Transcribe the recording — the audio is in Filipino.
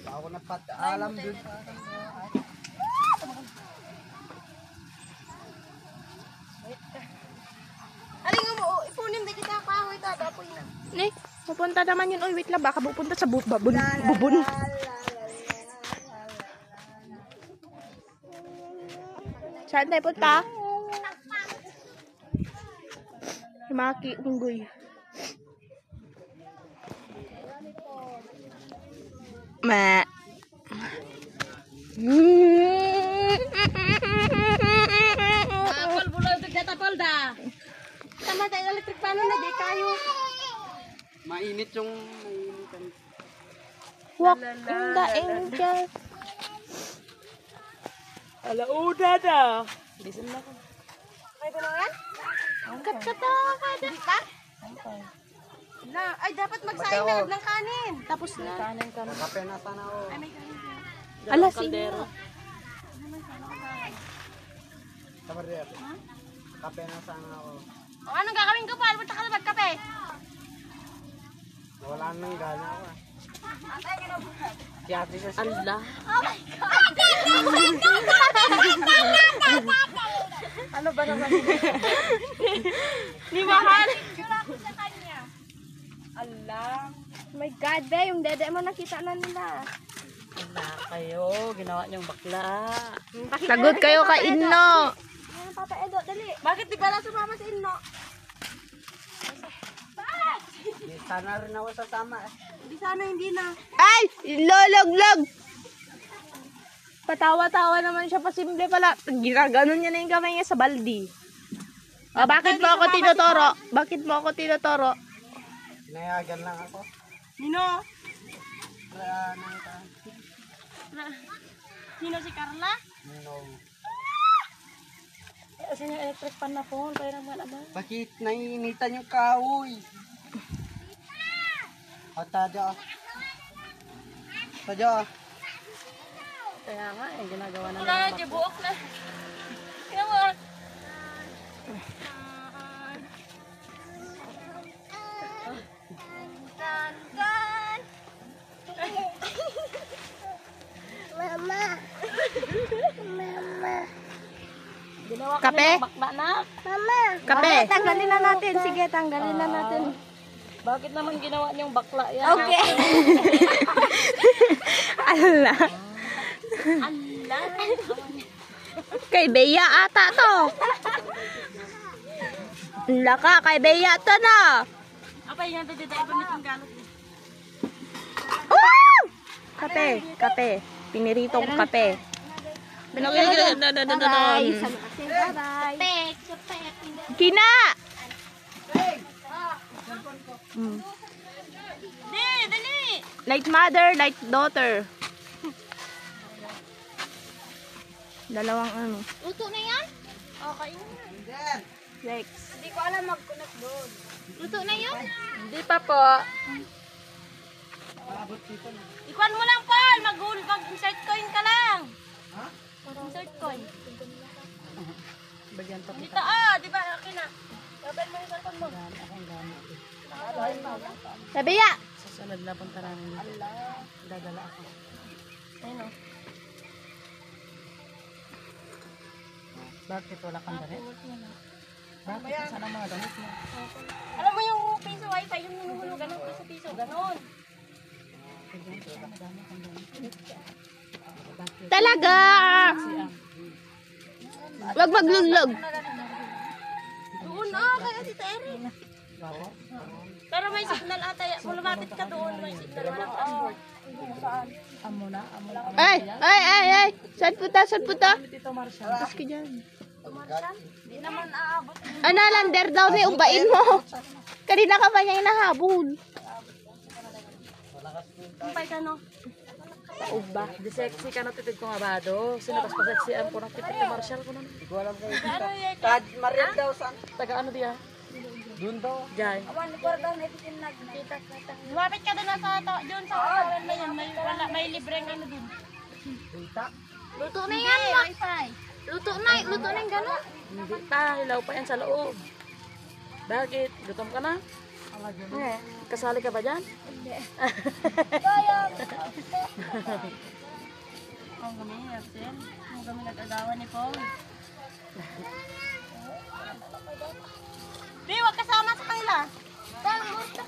Ako na alam dun. Aling mo, ipunin din kita kahoy ta, dapoy na. Ne, pupunta naman yun. Oy, wait lang, baka pupunta sa bubun. Saan tayo punta? Himaki, unggoy. Ma. Apol, bulo, tapol da. Tama tayo electric pan na, di kayo. Mainit yung mainitan. Walk in the angel. Alauna na. Listen na ko. Ay, tulungan? Kat-kata ka. Ka? Na, ay dapat magsaing na ng kanin. Tapos na. Kanin ka na. Kape na sana ako. Ay, may kanin ka. Alas, ino. Sabar din. Kape na sana ako. O, anong gagawin ko pa? Punta ka na magkape. Wala nang gana ako. Si ate siya. Allah. Oh my God! Ano ba naman? Ni mahal. Sa kanya. Allah. Oh my God, be, yung dede mo nakita na nila. Wala kayo. Ginawa niyong bakla. Sagot kayo kay Inno. Ano, Papa Edo, dali. Bakit di pala sumama si Inno? Sana rin ako sasama. Di sana hindi na. Ay! Lolog-log! Patawa-tawa naman siya, pasimple pala. Ginaganon niya na yung kamay niya sa baldi. Ah, bakit mo ako tinuturo? Bakit mo ako tinuturo? Nayagan lang ako. Nino? Nakita. Nino si Carla? No. Kasi yung electric pan na phone. Kaya naman naman. Bakit naiinitan yung kahoy? Tadya. Kaya nga eh, ginagawa na wala na, buok na. Kaya mo. Kan. Mama. Ginawa kami Kape? ng bakla na. Mama. Kape? Tanggalin na natin. Sige, tanggalin na natin. Bakit naman ginawa niyong bakla yan? Okay. Allah. Allah. Kay Bea ata to. Laka, kay Bea to na. Apa yan? Dito iba nitong galot. Wow! Kape. Piniritong kape. Bye. Kina! Dali. Like mother, like daughter. Dalawang ano. Luto na yan? Okay na. Lex. Hindi ko alam mag-connect doon. Luto na yan? Hindi pa po. Ikuan mo lang, Paul. Mag-insert coin ka lang. Ha? Insert coin. Bagyan pa. Dito, di ba? Okay na. Gabal mo yung cellphone mo. Sabi ya. Susunod na punta namin. Dadala ako. Ayun o. Bakit wala kang damit? Bakit? Saan ang mga damit mo? Alam mo yung piso wifi, yung hinuhulugan ng piso-piso. Ganon. Talaga. Wag magluglog. Doon kaya si Terry. Pero may signal ata. Kung lumapit ka doon, may signal. Walang passport. Amo na. Ay. Saan punta? Tapos ka dyan. Hindi naman aabot. Ano, lander daw na umbain mo. Kanina ka pa niya hinahabol. Kumpay ka no? Uba. Di sexy ka na titig ko nga ba do? Sinapas pa sexy ang punang titig ko Marshall ko nun. Hindi ko alam kayo dito. Tad Mariel daw saan? Taga ano diya? Doon daw. Diyan. Lumapit ka doon doon sa katawan na yun. May libreng ano doon. Dita. Luto na yan, wifi. Luto na yung gano'n. Hindi pa, hilaw pa yan sa loob. Bakit? Gutom ka na? Kasali ka ba dyan? Hindi. Ang gami, Axel. Ang gami nag-agawan ni Paul. Di, wag kasama sa kanila. Dang, gusto